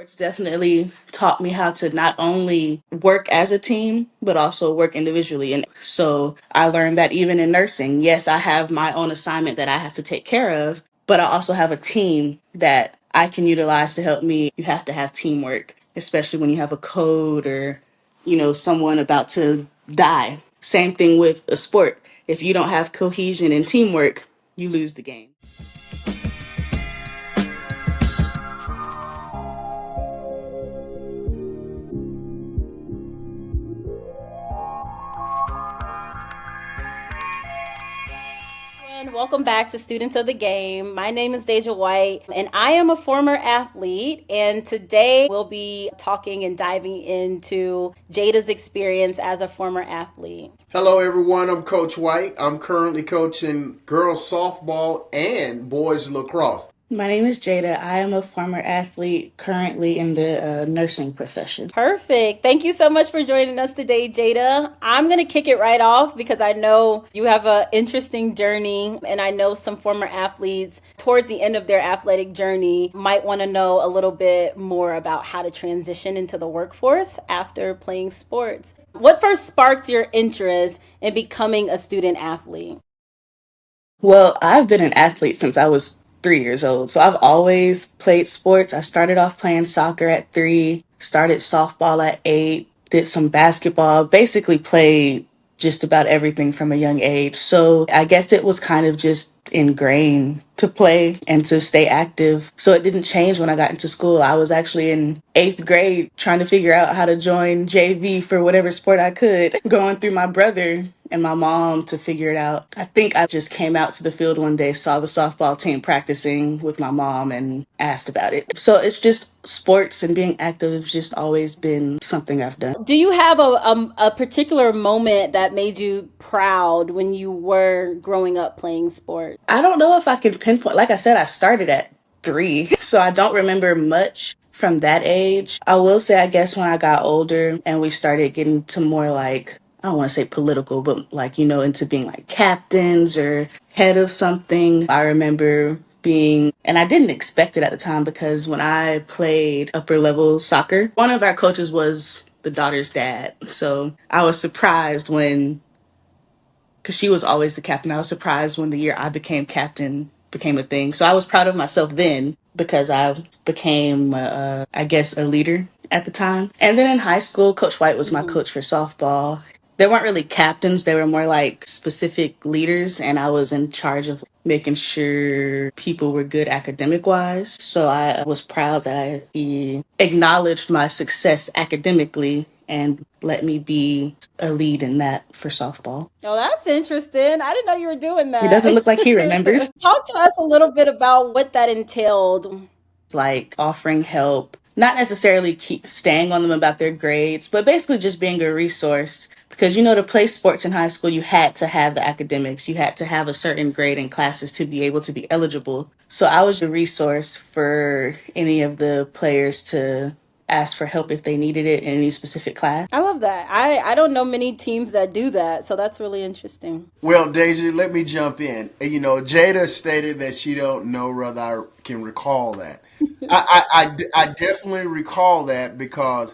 Sports definitely taught me how to not only work as a team, but also work individually. And so I learned that even in nursing, yes, I have my own assignment that I have to take care of, but I also have a team that I can utilize to help me. You have to have teamwork, especially when you have a code or, someone about to die. Same thing with a sport. If you don't have cohesion and teamwork, you lose the game. Everyone, welcome back to Students of the Game. My name is Deja White, and I am a former athlete. And today we'll be talking and diving into Jada's experience as a former athlete. Hello, everyone. I'm Coach White. I'm currently coaching girls softball and boys lacrosse. My name is Jayda. I am a former athlete currently in the nursing profession. Perfect. Thank you so much for joining us today, Jada. I'm going to kick it right off because I know you have an interesting journey, and I know some former athletes towards the end of their athletic journey might want to know a little bit more about how to transition into the workforce after playing sports. What first sparked your interest in becoming a student athlete? Well, I've been an athlete since I was 3 years old. So I've always played sports. I started off playing soccer at 3, started softball at 8, did some basketball, basically played just about everything from a young age. So I guess it was kind of just ingrained to play and to stay active. So it didn't change when I got into school. I was actually in 8th grade trying to figure out how to join JV for whatever sport I could, going through my brother and my mom to figure it out. I think I just came out to the field one day, saw the softball team practicing with my mom, and asked about it. So it's just sports and being active has just always been something I've done. Do you have a particular moment that made you proud when you were growing up playing sport? I don't know if I can pinpoint. Like I said, I started at 3, so I don't remember much from that age. I will say, I guess when I got older and we started getting to more like, I don't want to say political, but like, into being like captains or head of something. I remember being, and I didn't expect it at the time because when I played upper level soccer, one of our coaches was the daughter's dad. So I was surprised when, because she was always the captain. I was surprised when the year I became captain became a thing. So I was proud of myself then because I became, I guess, a leader at the time. And then in high school, Coach White was my coach for softball. They weren't really captains, they were more like specific leaders. And I was in charge of making sure people were good academic wise. So I was proud that he acknowledged my success academically and let me be a lead in that for softball. Oh, that's interesting. I didn't know you were doing It doesn't that. look like he remembers. Talk to us a little bit about what that entailed. Like offering help, not necessarily keep staying on them about their grades, but basically just being a resource. Because, to play sports in high school, you had to have the academics, you had to have a certain grade in classes to be able to be eligible. So I was a resource for any of the players to ask for help if they needed it in any specific class. I love that. I don't know many teams that do that, so that's really interesting. Well, Deja, let me jump in. Jada stated that she don't know whether I can recall that. I definitely recall that because,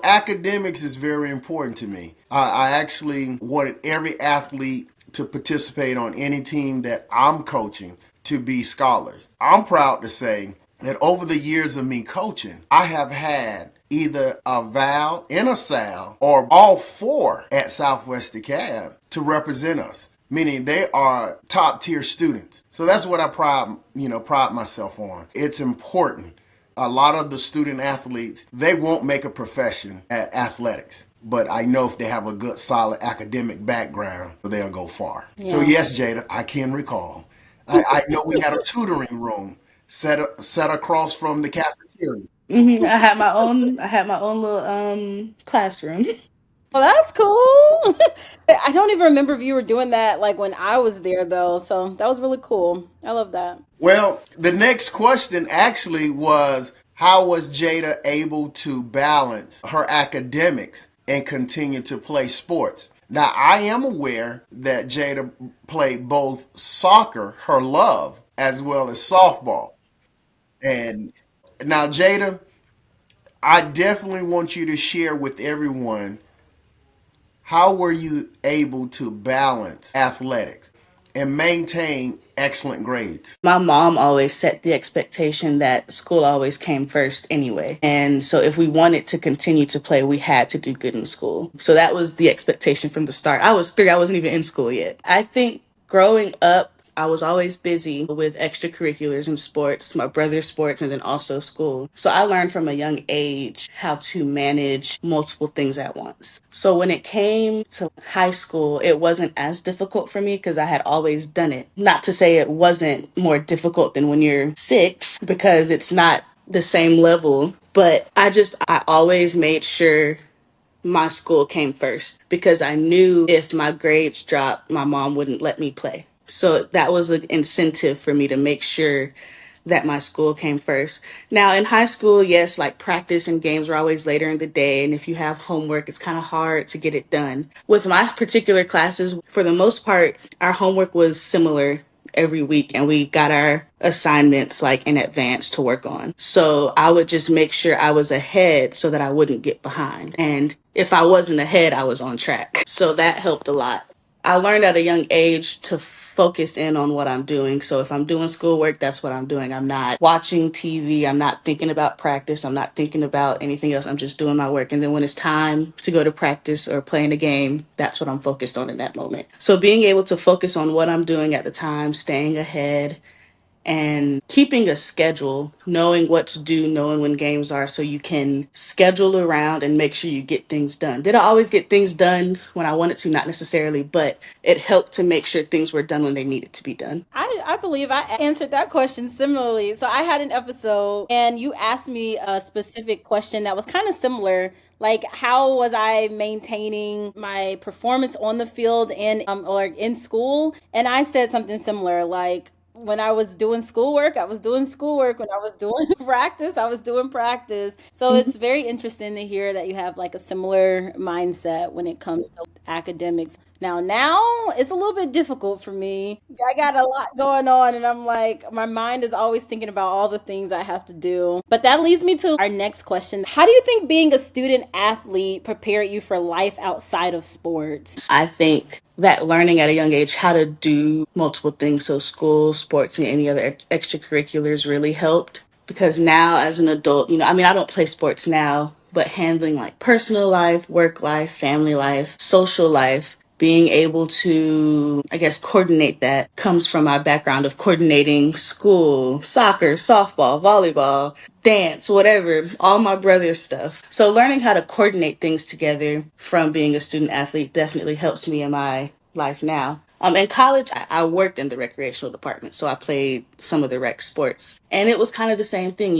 academics is very important to me. I actually wanted every athlete to participate on any team that I'm coaching to be scholars. I'm proud to say that over the years of me coaching, I have had either a Val and a Sal or all four at Southwest DeKalb to represent us, meaning they are top tier students. So that's what I pride myself on. It's important. A lot of the student athletes, they won't make a profession at athletics. But I know if they have a good, solid academic background, they'll go far. So Yeah. yes, Jada, I can recall. I know we had a tutoring room set across from the cafeteria. I had my own little classroom. Well, that's cool. I don't even remember if you were doing that like when I was there though, so that was really cool. I love that. Well, the next question actually was how was Jada able to balance her academics and continue to play sports? Now, I am aware that Jada played both soccer, her love, as well as softball. And now, Jada, I definitely want you to share with everyone, how were you able to balance athletics and maintain excellent grades? My mom always set the expectation that school always came first anyway. And so if we wanted to continue to play, we had to do good in school. So that was the expectation from the start. I was 3, I wasn't even in school yet. I think growing up, I was always busy with extracurriculars and sports, my brother's sports, and then also school. So I learned from a young age how to manage multiple things at once. So when it came to high school, it wasn't as difficult for me because I had always done it. Not to say it wasn't more difficult than when you're 6, because it's not the same level, but I always made sure my school came first because I knew if my grades dropped, my mom wouldn't let me play. So that was an incentive for me to make sure that my school came first. Now, in high school, yes, like practice and games were always later in the day. And if you have homework, it's kind of hard to get it done. With my particular classes, for the most part, our homework was similar every week and we got our assignments like in advance to work on. So I would just make sure I was ahead so that I wouldn't get behind. And if I wasn't ahead, I was on track. So that helped a lot. I learned at a young age to focus in on what I'm doing. So if I'm doing schoolwork, that's what I'm doing. I'm not watching TV. I'm not thinking about practice. I'm not thinking about anything else. I'm just doing my work. And then when it's time to go to practice or playing a game, that's what I'm focused on in that moment. So being able to focus on what I'm doing at the time, staying ahead, and keeping a schedule, knowing what to do, knowing when games are, so you can schedule around and make sure you get things done. Did I always get things done when I wanted to? Not necessarily, but it helped to make sure things were done when they needed to be done. I believe I answered that question similarly. So I had an episode and you asked me a specific question that was kind of similar. Like, how was I maintaining my performance on the field and or in school? And I said something similar, like, when I was doing schoolwork, I was doing schoolwork. When I was doing practice, I was doing practice. So Mhm. it's very interesting to hear that you have like a similar mindset when it comes to academics. Now it's a little bit difficult for me. I got a lot going on and I'm like, my mind is always thinking about all the things I have to do. But that leads me to our next question. How do you think being a student athlete prepared you for life outside of sports? I think that learning at a young age how to do multiple things, so school, sports, and any other extracurriculars really helped. Because now, as an adult, I mean, I don't play sports now, but handling like personal life, work life, family life, social life, being able to, I guess, coordinate that comes from my background of coordinating school, soccer, softball, volleyball, dance, whatever, all my brother's stuff. So learning how to coordinate things together from being a student athlete definitely helps me in my life now. In college, I worked in the recreational department, so I played some of the rec sports. And it was kind of the same thing,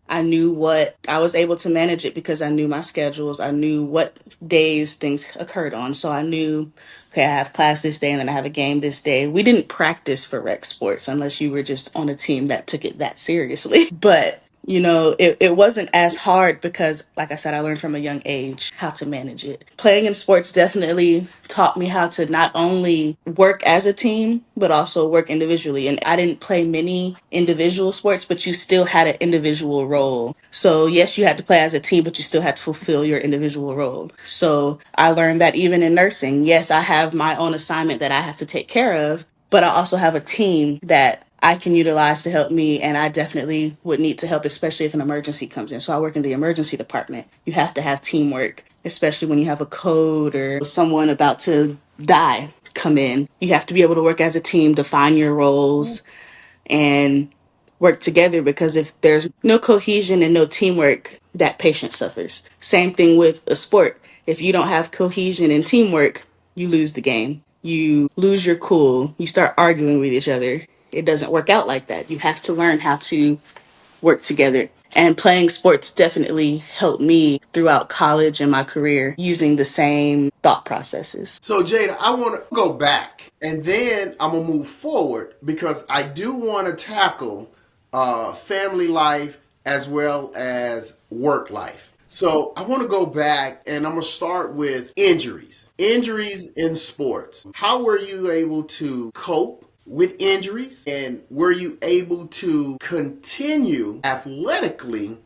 I knew what I was able to manage it because I knew my schedules. I knew what days things occurred on. So I knew, okay, I have class this day and then I have a game this day. We didn't practice for rec sports unless you were just on a team that took it that seriously. But it wasn't as hard because, like I said, I learned from a young age how to manage it. Playing in sports definitely taught me how to not only work as a team, but also work individually. And I didn't play many individual sports, but you still had an individual role. So, yes, you had to play as a team, but you still had to fulfill your individual role. So, I learned that even in nursing, yes, I have my own assignment that I have to take care of, but I also have a team that I can utilize to help me, and I definitely would need to help, especially if an emergency comes in. So I work in the emergency department. You have to have teamwork, especially when you have a code or someone about to die come in. You have to be able to work as a team, define your roles, and work together, because if there's no cohesion and no teamwork, that patient suffers. Same thing with a sport. If you don't have cohesion and teamwork, you lose the game. You lose your cool. You start arguing with each other. It doesn't work out like that. You have to learn how to work together. And playing sports definitely helped me throughout college and my career using the same thought processes. So, Jada, I want to go back and then I'm going to move forward because I do want to tackle family life as well as work life. So, I want to go back and I'm going to start with injuries. Injuries in sports. How were you able to cope with injuries, and were you able to continue athletically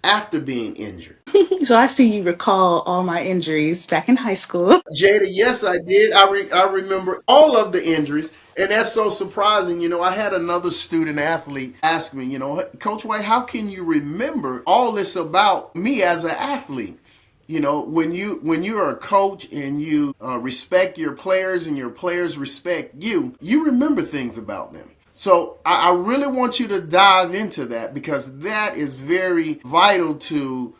after being injured? So I see you recall all my injuries back in high school. Jada, yes, I did. I remember all of the injuries, and that's so surprising. I had another student athlete ask me, Coach White, how can you remember all this about me as an athlete? When you're a coach and you respect your players and your players respect you, you remember things about them. So I really want you to dive into that because that is very vital to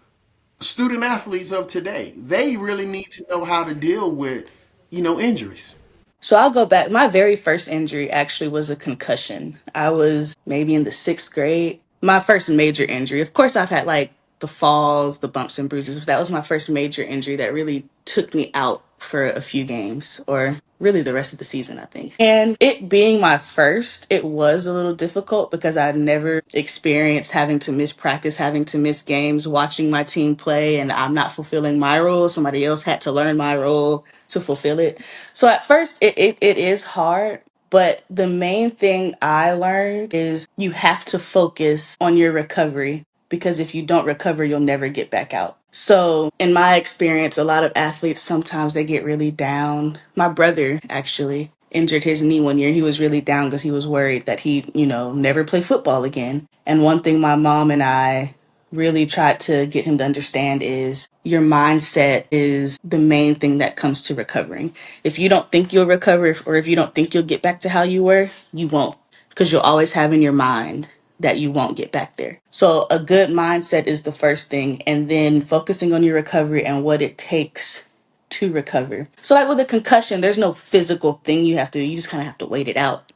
student athletes of today. They really need to know how to deal with, injuries. So I'll go back. My very first injury actually was a concussion. I was maybe in the sixth grade. My first major injury. Of course, I've had like the falls, the bumps and bruises. But that was my first major injury that really took me out for a few games or really the rest of the season, I think. And it being my first, it was a little difficult because I'd never experienced having to miss practice, having to miss games, watching my team play, and I'm not fulfilling my role. Somebody else had to learn my role to fulfill it. So at first, it is hard. But the main thing I learned is you have to focus on your recovery because if you don't recover, you'll never get back out. So, in my experience, a lot of athletes sometimes they get really down. My brother actually injured his knee one year and he was really down because he was worried that he'd never play football again. And one thing my mom and I really tried to get him to understand is your mindset is the main thing that comes to recovering. If you don't think you'll recover or if you don't think you'll get back to how you were, you won't because you'll always have in your mind that you won't get back there. So a good mindset is the first thing and then focusing on your recovery and what it takes to recover. So like with a concussion, there's no physical thing you have to do. You just kind of have to wait it out.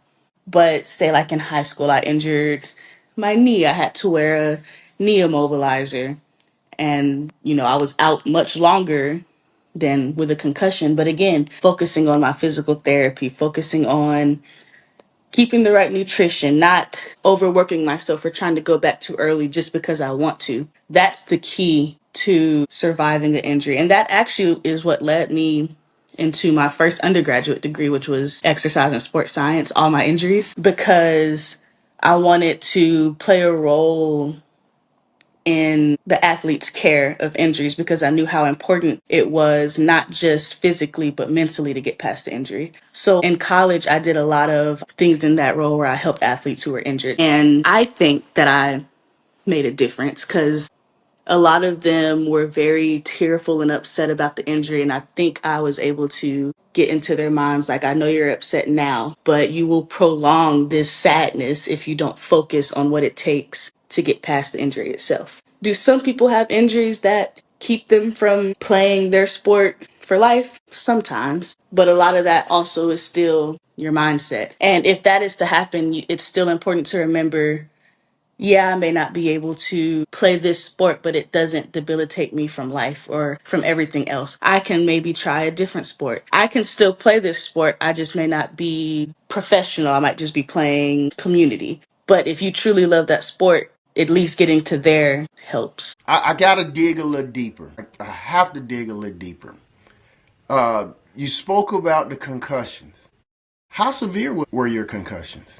But say like in high school, I injured my knee. I had to wear a knee immobilizer and I was out much longer than with a concussion. But again, focusing on my physical therapy, focusing on keeping the right nutrition, not overworking myself or trying to go back too early just because I want to. That's the key to surviving an injury. And that actually is what led me into my first undergraduate degree, which was exercise and sports science, all my injuries, because I wanted to play a role in the athlete's care of injuries because I knew how important it was, not just physically, but mentally to get past the injury. So in college, I did a lot of things in that role where I helped athletes who were injured. And I think that I made a difference because a lot of them were very tearful and upset about the injury. And I think I was able to get into their minds like, I know you're upset now, but you will prolong this sadness if you don't focus on what it takes to get past the injury itself. Do some people have injuries that keep them from playing their sport for life? Sometimes. But a lot of that also is still your mindset. And if that is to happen, it's still important to remember yeah, I may not be able to play this sport, but it doesn't debilitate me from life or from everything else. I can maybe try a different sport. I can still play this sport. I just may not be professional. I might just be playing community. But if you truly love that sport, at least getting to there helps. I got to dig a little deeper. I have to dig a little deeper. You spoke about the concussions. How severe were your concussions?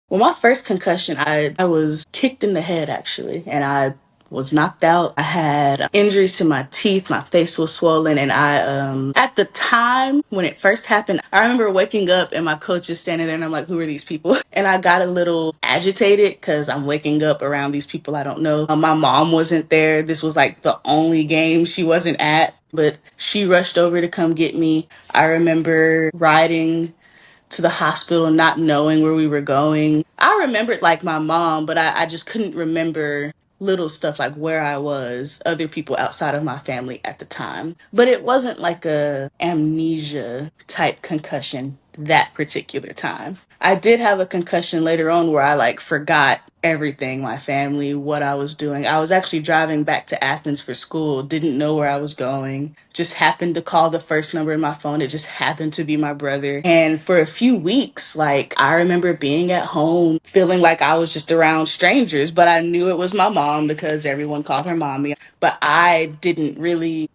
Well, my first concussion, I was kicked in the head actually, and I was knocked out. I had injuries to my teeth, my face was swollen, and at the time when it first happened, I remember waking up and my coach is standing there and I'm like, who are these people? And I got a little agitated because I'm waking up around these people I don't know. My mom wasn't there. This was like the only game she wasn't at, but she rushed over to come get me. I remember riding to the hospital not knowing where we were going. I remembered like my mom, but I just couldn't remember little stuff like where I was, other people outside of my family at the time. But it wasn't like a amnesia type concussion that particular time. I did have a concussion later on where I like forgot everything, my family, what I was doing. I was actually driving back to Athens for school, didn't know where I was going, just happened to call the first number in my phone. It just happened to be my brother. And for a few weeks, like I remember being at home feeling like I was just around strangers, but I knew it was my mom because everyone called her mommy. But I didn't really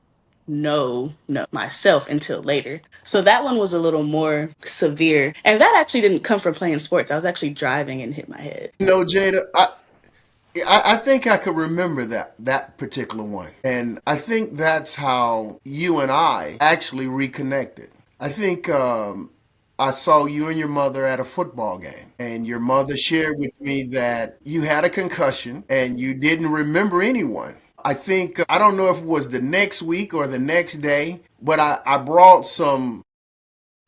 know myself until later. So that one was a little more severe. And that actually didn't come from playing sports. I was actually driving and hit my head. Jada, I think I could remember that particular one, and I think that's how you and I actually reconnected. I think I saw you and your mother at a football game, and your mother shared with me that you had a concussion and you didn't remember anyone. I think, I don't know if it was the next week or the next day, but I brought some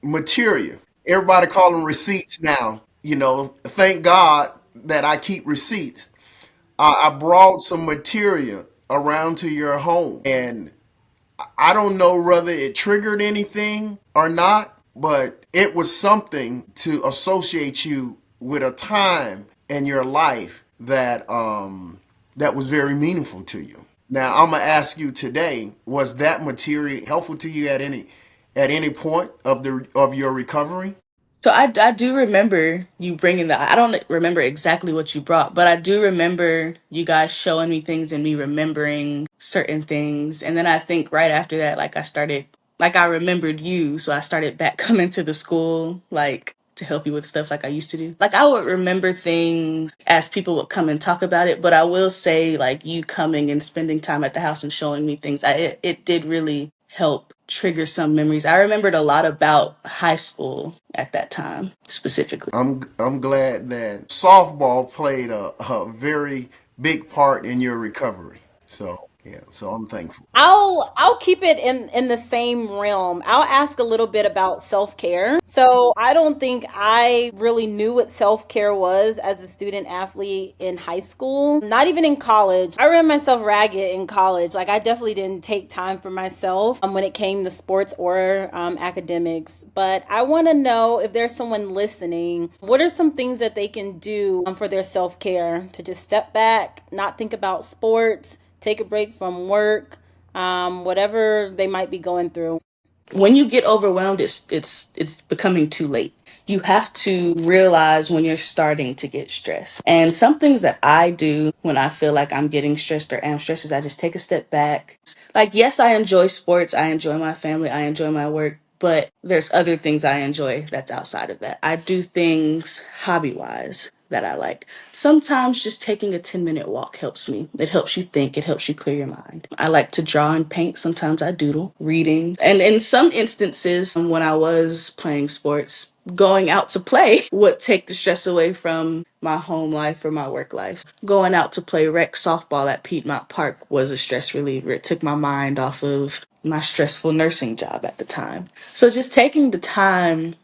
material. Everybody call them receipts now. Thank God that I keep receipts. I brought some material around to your home, and I don't know whether it triggered anything or not, but it was something to associate you with a time in your life that was very meaningful to you. Now I'm gonna ask you today: was that material helpful to you at any point of your recovery? So I do remember you bringing the. I don't remember exactly what you brought, but I do remember you guys showing me things and me remembering certain things. And then I think right after that, like I remembered you, so I started back coming to the school, like to help you with stuff like I used to do. Like I would remember things as people would come and talk about it, but I will say like you coming and spending time at the house and showing me things, it did really help trigger some memories. I remembered a lot about high school at that time specifically. I'm glad that softball played a very big part in your recovery. So yeah, so I'm thankful. I'll keep it in the same realm. I'll ask a little bit about self-care. So, I don't think I really knew what self-care was as a student athlete in high school, not even in college. I ran myself ragged in college. Like I definitely didn't take time for myself when it came to sports or academics. But I want to know if there's someone listening, what are some things that they can do for their self-care to just step back, not think about sports, take a break from work, whatever they might be going through. When you get overwhelmed, it's becoming too late. You have to realize when you're starting to get stressed. And some things that I do when I feel like I'm getting stressed or am stressed is I just take a step back. Like, yes, I enjoy sports, I enjoy my family, I enjoy my work, but there's other things I enjoy that's outside of that. I do things hobby wise that I like. Sometimes just taking a 10-minute walk helps me. It helps you think, it helps you clear your mind. I like to draw and paint. Sometimes I doodle, reading. And in some instances, when I was playing sports, going out to play would take the stress away from my home life or my work life. Going out to play rec softball at Piedmont Park was a stress reliever. It took my mind off of my stressful nursing job at the time. So just taking the time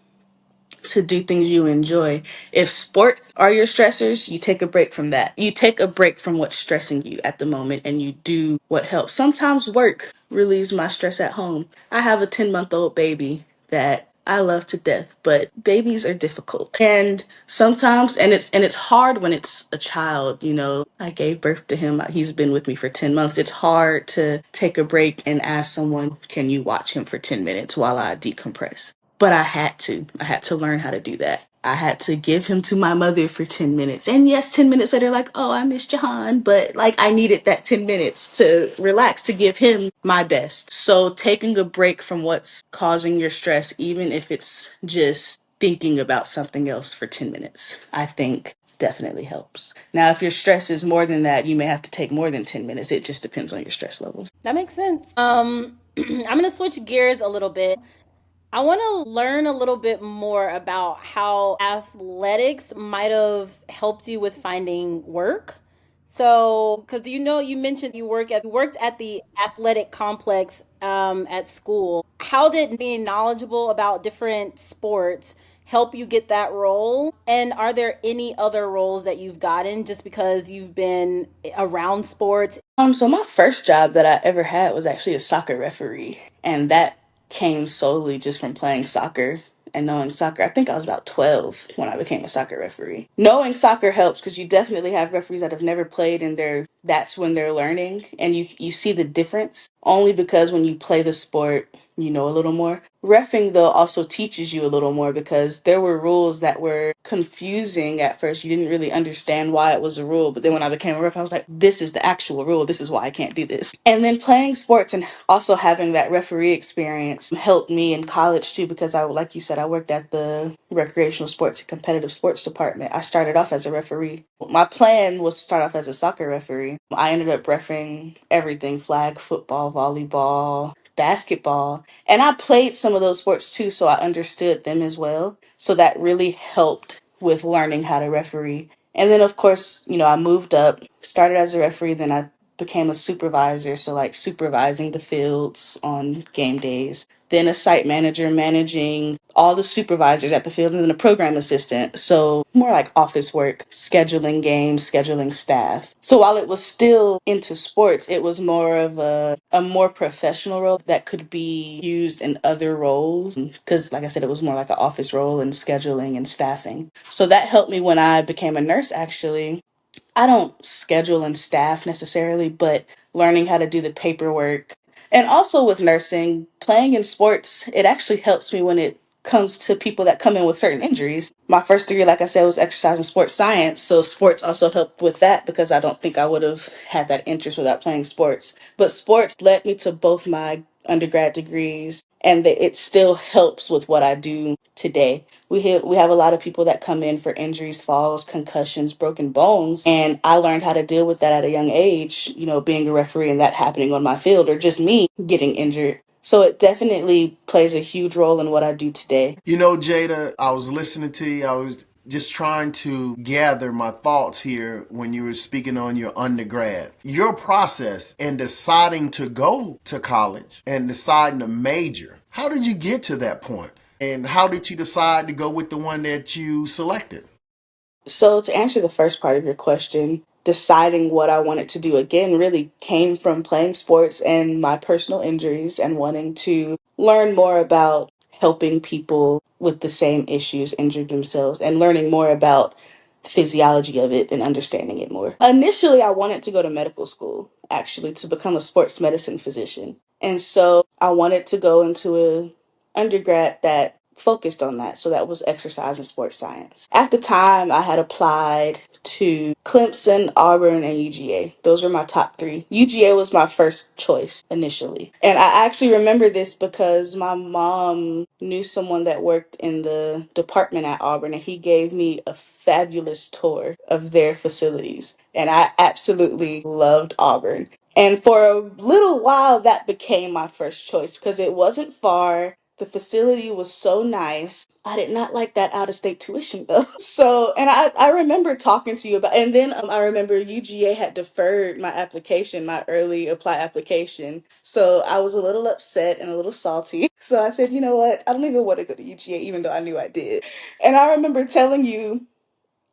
to do things you enjoy. If sport are your stressors, you take a break from that. You take a break from what's stressing you at the moment and you do what helps. Sometimes work relieves my stress at home. I have a 10-month-old baby that I love to death, but babies are difficult. And sometimes and it's hard when it's a child, you know. I gave birth to him. He's been with me for 10 months. It's hard to take a break and ask someone, "Can you watch him for 10 minutes while I decompress?" But I had to. I had to learn how to do that. I had to give him to my mother for 10 minutes. And yes, 10 minutes later, like, oh, I miss Jahan. But like, I needed that 10 minutes to relax, to give him my best. So taking a break from what's causing your stress, even if it's just thinking about something else for 10 minutes, I think definitely helps. Now, if your stress is more than that, you may have to take more than 10 minutes. It just depends on your stress level. That makes sense. I'm going to switch gears a little bit. I want to learn a little bit more about how athletics might have helped you with finding work. So, because you mentioned you worked at the athletic complex at school. How did being knowledgeable about different sports help you get that role? And are there any other roles that you've gotten just because you've been around sports? So my first job that I ever had was actually a soccer referee, and that came solely just from playing soccer and knowing soccer. I think I was about 12 when I became a soccer referee. Knowing soccer helps because you definitely have referees that have never played and they're that's when they're learning, and you see the difference only because when you play the sport you know a little more. Refing though also teaches you a little more because there were rules that were confusing at first. You didn't really understand why it was a rule, but then when I became a ref I was like, this is the actual rule, this is why I can't do this. And then playing sports and also having that referee experience helped me in college too, because I, like you said, I worked at the recreational sports and competitive sports department. I started off as a referee. My plan was to start off as a soccer referee. I ended up refereeing everything: flag football, volleyball, basketball. And I played some of those sports too, so I understood them as well. So that really helped with learning how to referee. And then, of course, I moved up, started as a referee, then I became a supervisor. So, like, supervising the fields on game days. Then a site manager managing all the supervisors at the field, and then a program assistant. So, more like office work, scheduling games, scheduling staff. So, while it was still into sports, it was more of a more professional role that could be used in other roles. Because, like I said, it was more like an office role and scheduling and staffing. So, that helped me when I became a nurse, actually. I don't schedule and staff necessarily, but learning how to do the paperwork. And also with nursing, playing in sports, it actually helps me when it comes to people that come in with certain injuries. My first degree, like I said, was exercise and sports science. So sports also helped with that because I don't think I would have had that interest without playing sports. But sports led me to both my undergrad degrees, and it still helps with what I do today. We have a lot of people that come in for injuries, falls, concussions, broken bones, and I learned how to deal with that at a young age, being a referee and that happening on my field, or just me getting injured. So it definitely plays a huge role in what I do today. Jada, I was listening to you. I was just trying to gather my thoughts here when you were speaking on your undergrad. Your process in deciding to go to college and deciding to major. How did you get to that point? And how did you decide to go with the one that you selected? So, to answer the first part of your question, deciding what I wanted to do again really came from playing sports and my personal injuries and wanting to learn more about helping people with the same issues injured themselves and learning more about the physiology of it and understanding it more. Initially, I wanted to go to medical school, actually, to become a sports medicine physician. And so I wanted to go into a undergrad that focused on that. So that was exercise and sports science. At the time, I had applied to Clemson, Auburn, and UGA. Those were my top three. UGA was my first choice initially. And I actually remember this because my mom knew someone that worked in the department at Auburn, and he gave me a fabulous tour of their facilities. And I absolutely loved Auburn. And for a little while, that became my first choice because it wasn't far. The facility was so nice. I did not like that out of state tuition though. So, and I remember talking to you about, and then I remember UGA had deferred my application, my early apply application. So I was a little upset and a little salty. So I said, you know what? I don't even want to go to UGA, even though I knew I did. And I remember telling you,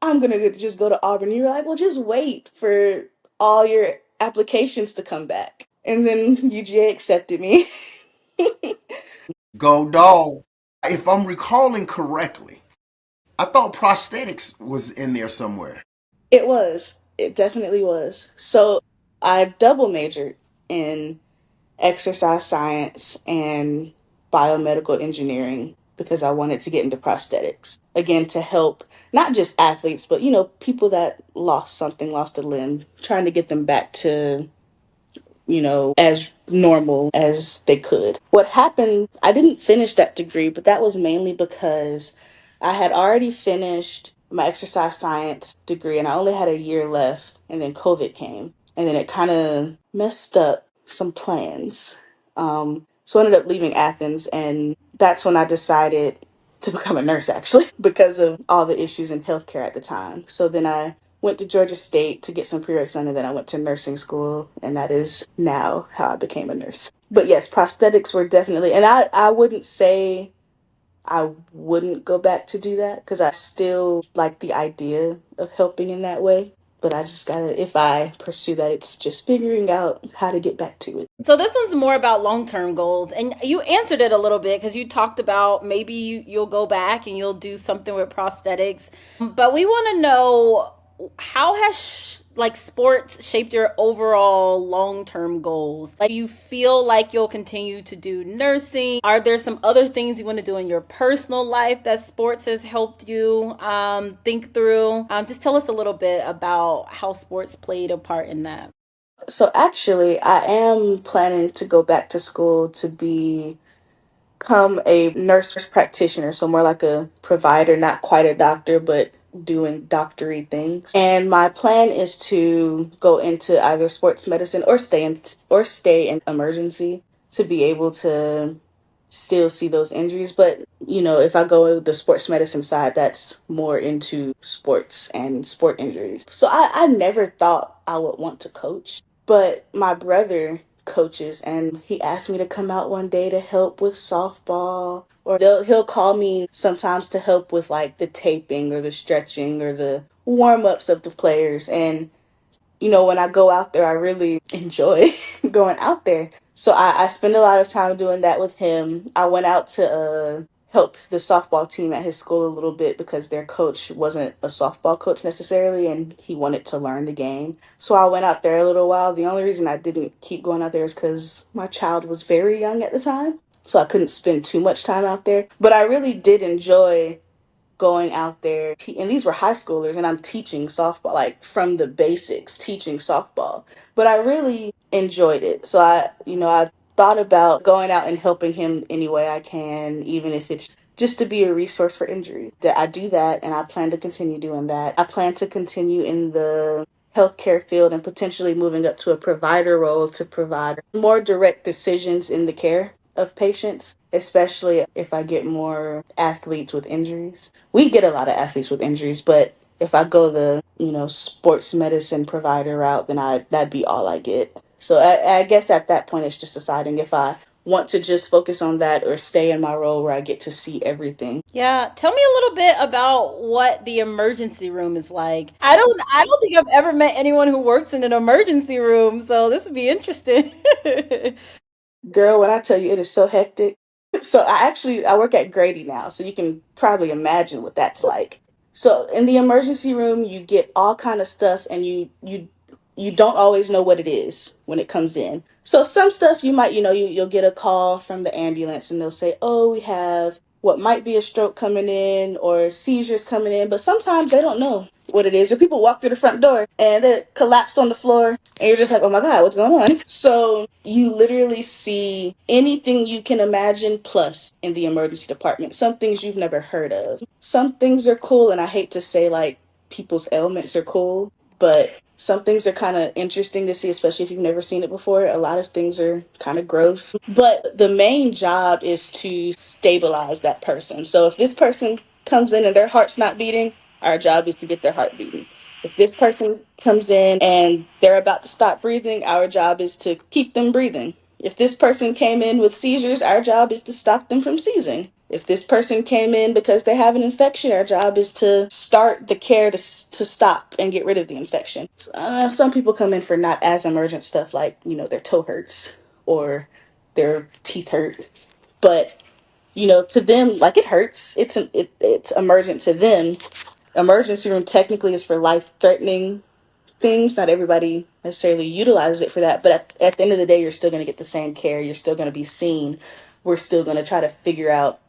I'm going to just go to Auburn. You were like, well, just wait for all your applications to come back. And then UGA accepted me. Go dog. If I'm recalling correctly, I thought prosthetics was in there somewhere. It was. It definitely was. So I double majored in exercise science and biomedical engineering because I wanted to get into prosthetics. Again, to help not just athletes, but people that lost something, lost a limb, trying to get them back to as normal as they could. What happened, I didn't finish that degree, but that was mainly because I had already finished my exercise science degree and I only had a year left, and then COVID came. And then it kind of messed up some plans. So I ended up leaving Athens, and that's when I decided to become a nurse, actually, because of all the issues in healthcare at the time. So then I went to Georgia State to get some prereqs done, and then I went to nursing school, and that is now how I became a nurse. But yes, prosthetics were definitely, and I wouldn't say I wouldn't go back to do that because I still like the idea of helping in that way. But I just gotta, if I pursue that, it's just figuring out how to get back to it. So this one's more about long-term goals, and you answered it a little bit because you talked about maybe you'll go back and you'll do something with prosthetics. But we want to know, how has like sports shaped your overall long-term goals? Like, do you feel like you'll continue to do nursing? Are there some other things you want to do in your personal life that sports has helped you think through? Just tell us a little bit about how sports played a part in that. So actually, I am planning to go back to school to become a nurse practitioner, so more like a provider, not quite a doctor, but doing doctory things. And my plan is to go into either sports medicine or stay in emergency to be able to still see those injuries. But if I go with the sports medicine side, that's more into sports and sport injuries. So I never thought I would want to coach, but my brother coaches and he asked me to come out one day to help with softball, or he'll call me sometimes to help with like the taping or the stretching or the warm-ups of the players. And when I go out there, I really enjoy going out there. So I spend a lot of time doing that with him. I went out to help the softball team at his school a little bit because their coach wasn't a softball coach necessarily and he wanted to learn the game. So I went out there a little while. The only reason I didn't keep going out there is because my child was very young at the time. So I couldn't spend too much time out there. But I really did enjoy going out there, and these were high schoolers, and I'm teaching softball, like from the basics, teaching softball. But I really enjoyed it. So I thought about going out and helping him any way I can, even if it's just to be a resource for injuries. That I do that, and I plan to continue doing that. I plan to continue in the healthcare field and potentially moving up to a provider role to provide more direct decisions in the care of patients, especially if I get more athletes with injuries. We get a lot of athletes with injuries, but if I go the, sports medicine provider route, then that'd be all I get. So I guess at that point it's just deciding if I want to just focus on that or stay in my role where I get to see everything. Yeah, tell me a little bit about what the emergency room is like. I don't think I've ever met anyone who works in an emergency room, so this would be interesting. Girl, when I tell you it is so hectic. So I work at Grady now, so you can probably imagine what that's like. So in the emergency room, you get all kind of stuff, and you don't always know what it is when it comes in. So some stuff you might you'll get a call from the ambulance, and they'll say, "Oh, we have what might be a stroke coming in or seizures coming in," but sometimes they don't know what it is. Or people walk through the front door and they're collapsed on the floor, and you're just like, "Oh my God, what's going on?" So you literally see anything you can imagine plus in the emergency department. Some things you've never heard of. Some things are cool, and I hate to say like people's ailments are cool, but some things are kind of interesting to see, especially if you've never seen it before. A lot of things are kind of gross. But the main job is to stabilize that person. So if this person comes in and their heart's not beating, our job is to get their heart beating. If this person comes in and they're about to stop breathing, our job is to keep them breathing. If this person came in with seizures, our job is to stop them from seizing. If this person came in because they have an infection, our job is to start the care to stop and get rid of the infection. Some people come in for not as emergent stuff like, their toe hurts or their teeth hurt. But, to them, like it hurts. It's emergent to them. Emergency room technically is for life threatening things. Not everybody necessarily utilizes it for that, but at the end of the day, you're still going to get the same care. You're still going to be seen. We're still going to try to figure out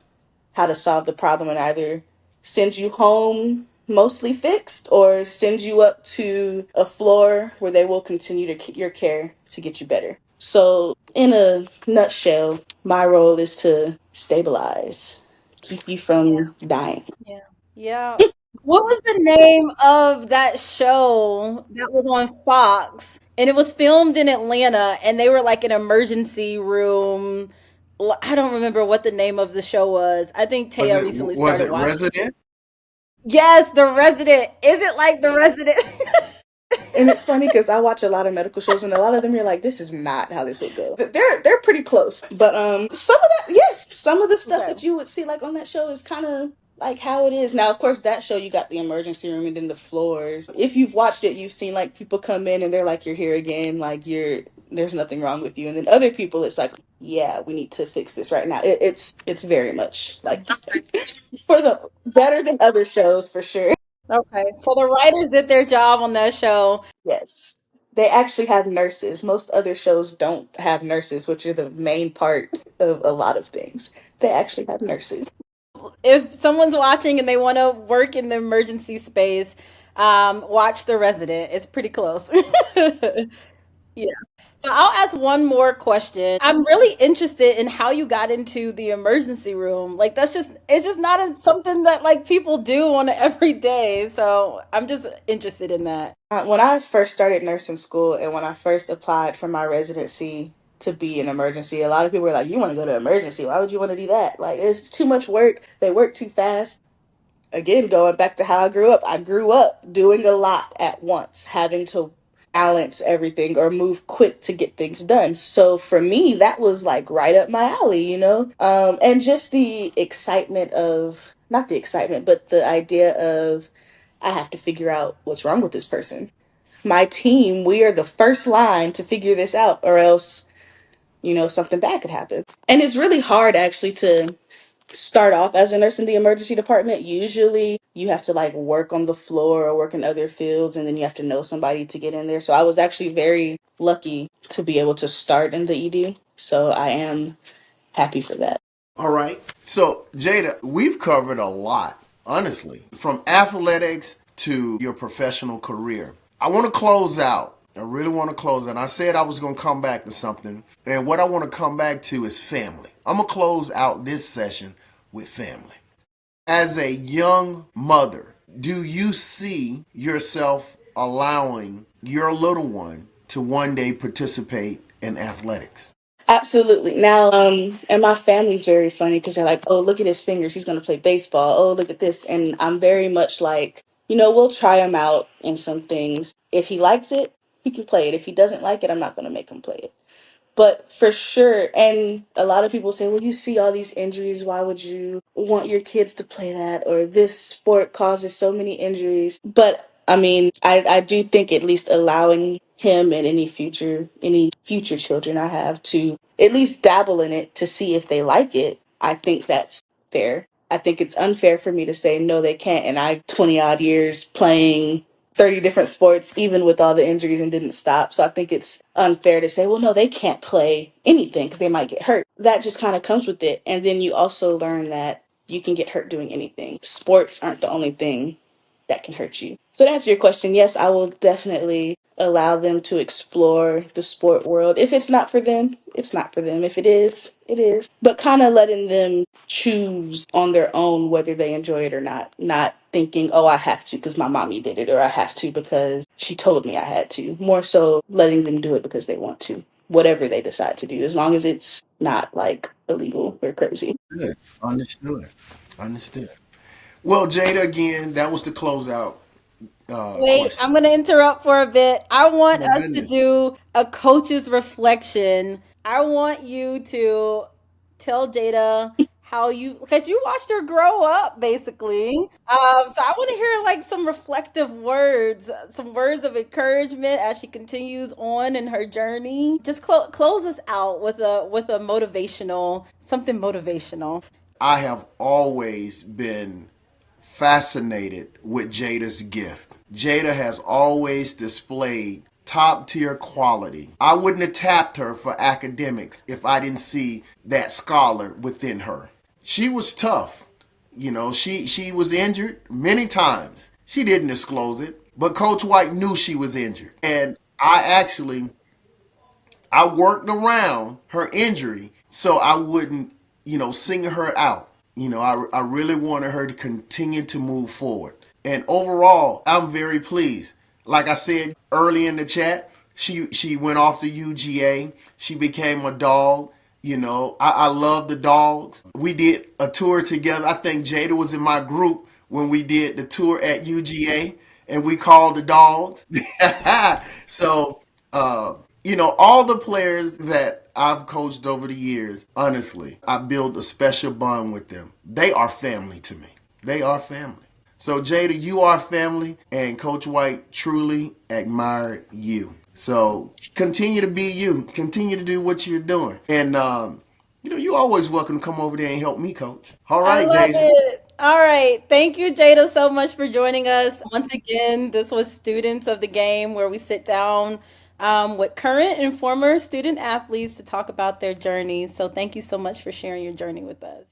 how to solve the problem and either send you home mostly fixed or send you up to a floor where they will continue to keep your care to get you better. So, in a nutshell, my role is to stabilize, keep you from dying. Yeah. Yeah. What was the name of that show that was on Fox? And it was filmed in Atlanta, and they were like an emergency room. I don't remember what the name of the show was. I think Was Taya it recently was started it watching. Resident? Yes, The Resident. Is it like The Resident? And it's funny because I watch a lot of medical shows, and a lot of them you're like, this is not how this would go. They're pretty close, but some of that, yes, some of the stuff Okay. that you would see like on that show is kind of like how it is now. Of course, that show you got the emergency room and then the floors. If you've watched it, you've seen like people come in and they're like, you're here again, like there's nothing wrong with you, and then other people, it's like, yeah, we need to fix this right now. It's very much like for the better than other shows for sure. Okay, so the writers did their job on that show. Yes. They actually have nurses. Most other shows don't have nurses, which are the main part of a lot of things. They actually have nurses. If someone's watching and they want to work in the emergency space, watch The Resident. It's pretty close. Yeah. So I'll ask one more question. I'm really interested in how you got into the emergency room. Like that's just it's just not something that like people do on an everyday. So I'm just interested in that. When I first started nursing school and when I first applied for my residency to be an emergency, a lot of people were like, "You want to go to emergency? Why would you want to do that? Like, it's too much work. They work too fast." Again, going back to how I grew up doing a lot at once, having to balance everything or move quick to get things done. So for me, that was like right up my alley, you know? And just the excitement of, not the excitement, but the idea of, I have to figure out what's wrong with this person. My team, we are the first line to figure this out, or else, something bad could happen. And it's really hard actually to start off as a nurse in the emergency department. Usually you have to like work on the floor or work in other fields and then you have to know somebody to get in there. So I was actually very lucky to be able to start in the ED. So I am happy for that. All right. So, Jada, we've covered a lot, honestly, from athletics to your professional career. I want to close out. I really want to close out. I said I was going to come back to something, and what I want to come back to is family. I'm going to close out this session with family. As a young mother, do you see yourself allowing your little one to one day participate in athletics? Absolutely. Now, and my family's very funny because they're like, "Oh, look at his fingers. He's going to play baseball. Oh, look at this." And I'm very much like, we'll try him out in some things. If he likes it, he can play it. If he doesn't like it, I'm not going to make him play it. But for sure, and a lot of people say, well, you see all these injuries. Why would you want your kids to play that? Or this sport causes so many injuries. But I mean, I do think at least allowing him and any future children I have to at least dabble in it to see if they like it. I think that's fair. I think it's unfair for me to say no, they can't. And I 20 odd years playing 30 different sports, even with all the injuries, and didn't stop. So I think it's unfair to say, well, no, they can't play anything because they might get hurt. That just kind of comes with it. And then you also learn that you can get hurt doing anything. Sports aren't the only thing that can hurt you. So to answer your question, yes, I will definitely allow them to explore the sport world. If it's not for them, it's not for them. If it is, it is. But kind of letting them choose on their own whether they enjoy it or not. Not thinking, oh, I have to because my mommy did it, or I have to because she told me I had to. More so letting them do it because they want to. Whatever they decide to do, as long as it's not like illegal or crazy. Good. Understood. Understood. Well, Jada, again, that was the closeout Wait, question. I'm going to interrupt for a bit. I Oh want my us to goodness. do a coach's reflection. I want you to tell Jada how you, because you watched her grow up basically. So I want to hear like some reflective words, some words of encouragement as she continues on in her journey. Just close us out with a motivational, something motivational. I have always been fascinated with Jada's gift. Jada has always displayed top tier quality. I wouldn't have tapped her for academics if I didn't see that scholar within her. She was tough. She was injured many times. She didn't disclose it, but Coach White knew she was injured. And I worked around her injury so I wouldn't, sing her out. I really wanted her to continue to move forward. And overall, I'm very pleased. Like I said early in the chat, she went off the UGA. She became a dog. I love the dogs. We did a tour together. I think Jada was in my group when we did the tour at UGA, and we called the dogs. So, all the players that I've coached over the years, honestly, I built a special bond with them. They are family to me. They are family. So, Jada, you are family, and Coach White truly admired you. So, continue to be you. Continue to do what you're doing. And, you always welcome to come over there and help me, Coach. All I right, love Deja. it. All right. Thank you, Jada, so much for joining us. Once again, this was Students of the Game, where we sit down with current and former student athletes to talk about their journeys. So thank you so much for sharing your journey with us.